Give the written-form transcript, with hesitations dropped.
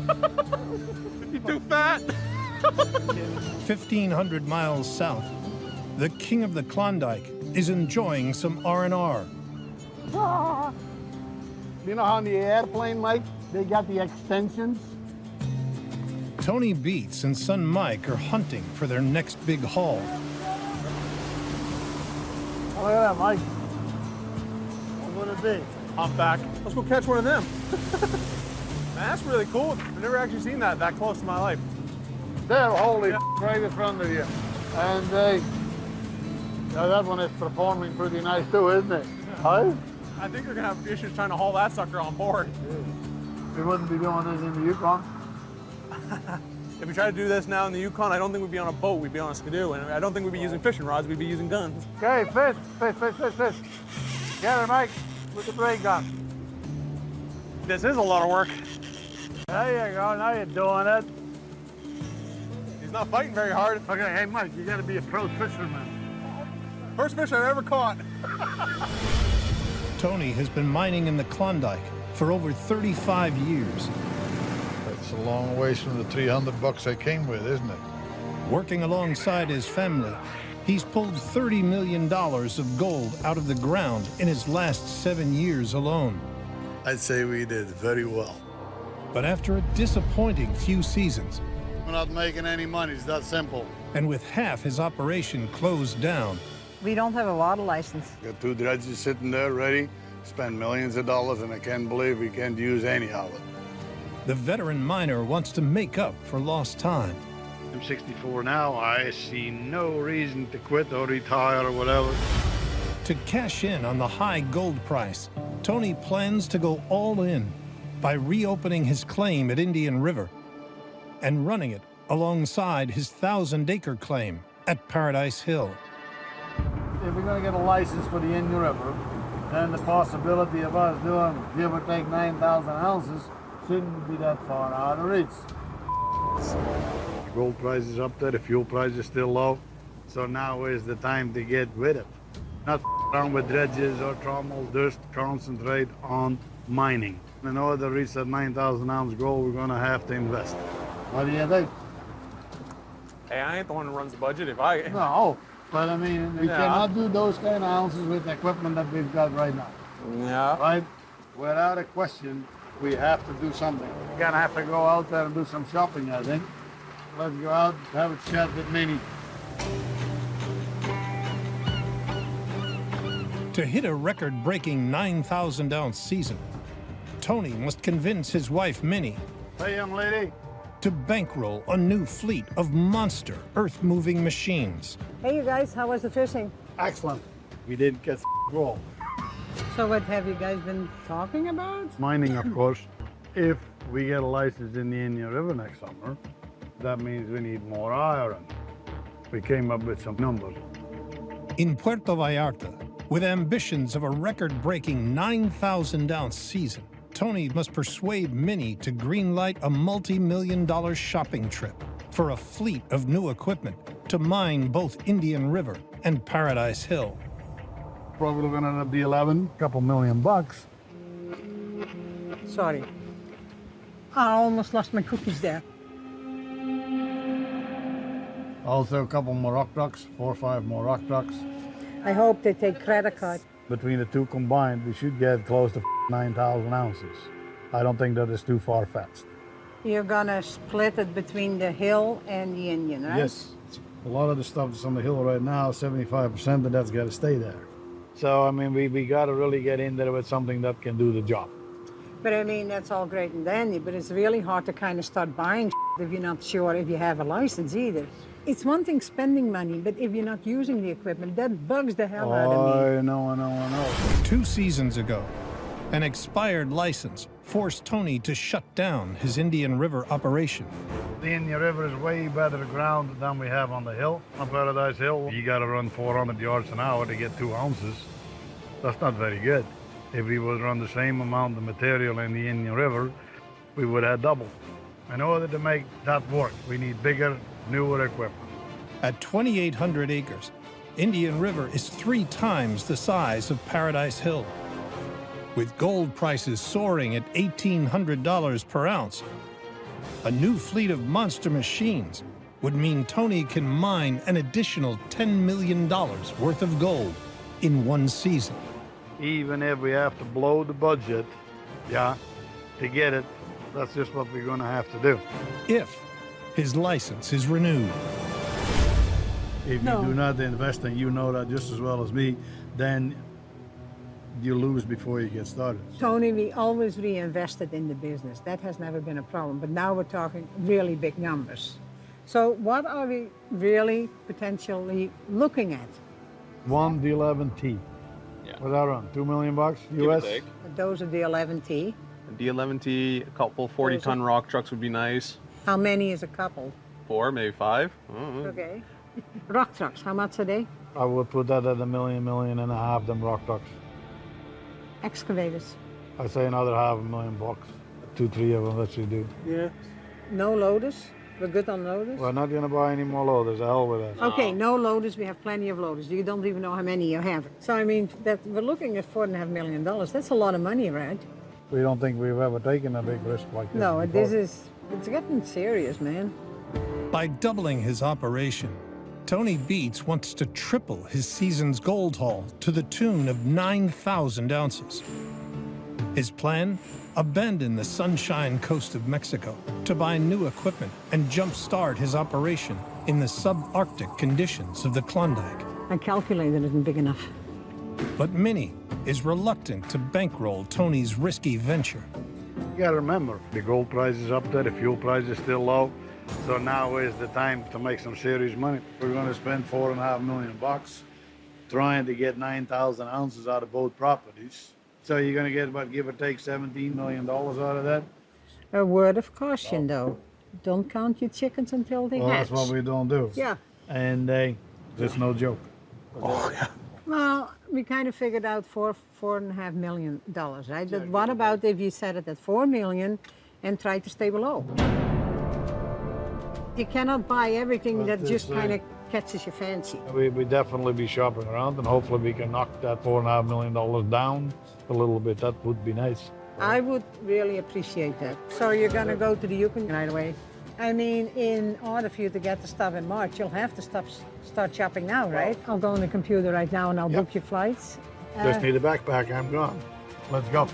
You're too fat. 1,500 miles south, the king of the Klondike is enjoying some R&R. You know how on the airplane, Mike, they got the extensions? Tony Beets and son Mike are hunting for their next big haul. Oh, look at that, Mike. What would it be? I'm back. Let's go catch one of them. Man, that's really cool. I've never actually seen that close to my life. They're holy right in front of you. And that one is performing pretty nice too, isn't it? Huh? I think you're gonna have issues trying to haul that sucker on board. We wouldn't be doing this in the Yukon. If we try to do this now in the Yukon, I don't think we'd be on a boat, we'd be on a skidoo. And I don't think we'd be using fishing rods, we'd be using guns. Okay, fish, fish, fish, fish, fish. Get her, Mike, with the brake gun. This is a lot of work. There you go, now you're doing it. He's not fighting very hard. Okay, hey, Mike, you gotta be a pro fisherman. First fish I've ever caught. Tony has been mining in the Klondike for over 35 years. That's a long ways from the 300 bucks I came with, isn't it? Working alongside his family, he's pulled $30 million of gold out of the ground in his last 7 years alone. I'd say we did very well. But after a disappointing few seasons, We're not making any money, it's that simple. and with half his operation closed down, We don't have a water license. Got 2 dredges sitting there ready, spend millions of dollars, and I can't believe we can't use any of it. the veteran miner wants to make up for lost time. I'm 64 now, I see no reason to quit or retire or whatever. To cash in on the high gold price, Tony plans to go all in by reopening his claim at Indian River and running it alongside his 1,000-acre claim at Paradise Hill. If we're gonna get a license for the Indian River, then the possibility of us doing, give or take 9,000 ounces, shouldn't be that far out of reach. The gold price is up there, the fuel price is still low, so now is the time to get with it. Not around with dredges or trommels, just concentrate on mining. In order to reach that 9,000 ounce goal, we're gonna have to invest. What do you think? Hey, I ain't the one who runs the budget. If I... No, but I mean, we Yeah. cannot do those kind of ounces with the equipment that we've got right now, Yeah. right? Without a question, we have to do something. We're gonna have to go out there and do some shopping, I think. Let's go out, have a chat with Minnie. To hit a record-breaking 9,000-ounce season, Tony must convince his wife, Minnie, Hey, young lady. to bankroll a new fleet of monster earth-moving machines. Hey, you guys, how was the fishing? Excellent. We didn't get gold. So what have you guys been talking about? Mining, of course. If we get a license in the Indian River next summer, that means we need more iron. We came up with some numbers. In Puerto Vallarta, with ambitions of a record-breaking 9,000-ounce season, Tony must persuade Minnie to greenlight a multi-million-dollar shopping trip for a fleet of new equipment to mine both Indian River and Paradise Hill. Probably gonna end up the 11, couple million bucks. Sorry. I almost lost my cookies there. Also, a couple more rock trucks, 4 or 5 more rock trucks. I hope they take credit card. Between the two combined, we should get close to 9,000 ounces. I don't think that is too far-fetched. You're gonna split it between the hill and the Indian, right? Yes. A lot of the stuff that's on the hill right now, 75% of that's got to stay there. So, I mean, we got to really get in there with something that can do the job. But I mean, that's all great and dandy, but it's really hard to kind of start buying if you're not sure if you have a license either. It's one thing spending money, but if you're not using the equipment, that bugs the hell out of me. I know. 2 seasons ago, an expired license forced Tony to shut down his Indian River operation. The Indian River is way better ground than we have on the hill. On Paradise Hill, you got to run 400 yards an hour to get 2 ounces. That's not very good. If we would run the same amount of material in the Indian River, we would have double. In order to make that work, we need bigger, newer equipment. At 2,800 acres, Indian River is 3 times the size of Paradise Hill. With gold prices soaring at $1,800 per ounce, A new fleet of monster machines would mean Tony can mine an additional $10 million worth of gold in one season. Even if we have to blow the budget, yeah, to get it, that's just what we're gonna have to do. If his license is renewed. If No. you do not invest, and you know that just as well as me, then you lose before you get started. Tony, we always reinvested in the business. That has never been a problem. But now we're talking really big numbers. So what are we really potentially looking at? One D11T. Yeah. What's that run? $2 million Give or US? take. Those are the 11T. A D11T, a couple 40-ton rock trucks would be nice. How many is a couple? 4, maybe 5. I don't know. Okay. Rock trucks, how much are they? I would put that at $1 million, $1.5 million, them rock trucks. Excavators. I'd say another $500,000. 2, 3 of them that you do. Yeah. No loaders? We're good on loaders? We're not gonna buy any more loaders, the hell with that. Okay, no loaders. We have plenty of loaders. You don't even know how many you have. So I mean, that we're looking at $4.5 million. That's a lot of money, right? We don't think we've ever taken a big risk like this. No, before. it's getting serious, man. By doubling his operation, Tony Beets wants to triple his season's gold haul to the tune of 9,000 ounces. His plan? Abandon the Sunshine Coast of Mexico to buy new equipment and jumpstart his operation in the subarctic conditions of the Klondike. I calculated it isn't big enough. But Minnie is reluctant to bankroll Tony's risky venture. You gotta remember, the gold price is up there, the fuel price is still low. So now is the time to make some serious money. We're gonna spend $4.5 million trying to get 9,000 ounces out of both properties. So you're gonna get about, give or take, $17 million out of that? A word of caution, though. Don't count your chickens until they Well, hatch. that's what we don't do. Yeah. And it's no joke. Oh, yeah. Well, we kind of figured out $4.5 million, right? But what about if you set it at $4 million and try to stay below? You cannot buy everything But that this, just kind of catches your fancy. We definitely be shopping around, and hopefully we can knock that $4.5 million down a little bit. That would be nice. I would really appreciate that. So you're going to go to the Yukon right away? I mean, in order for you to get the stuff in March, you'll have to start shopping now, right? I'll go on the computer right now and I'll Yep. book your flights. Just need a backpack, I'm gone. Let's go.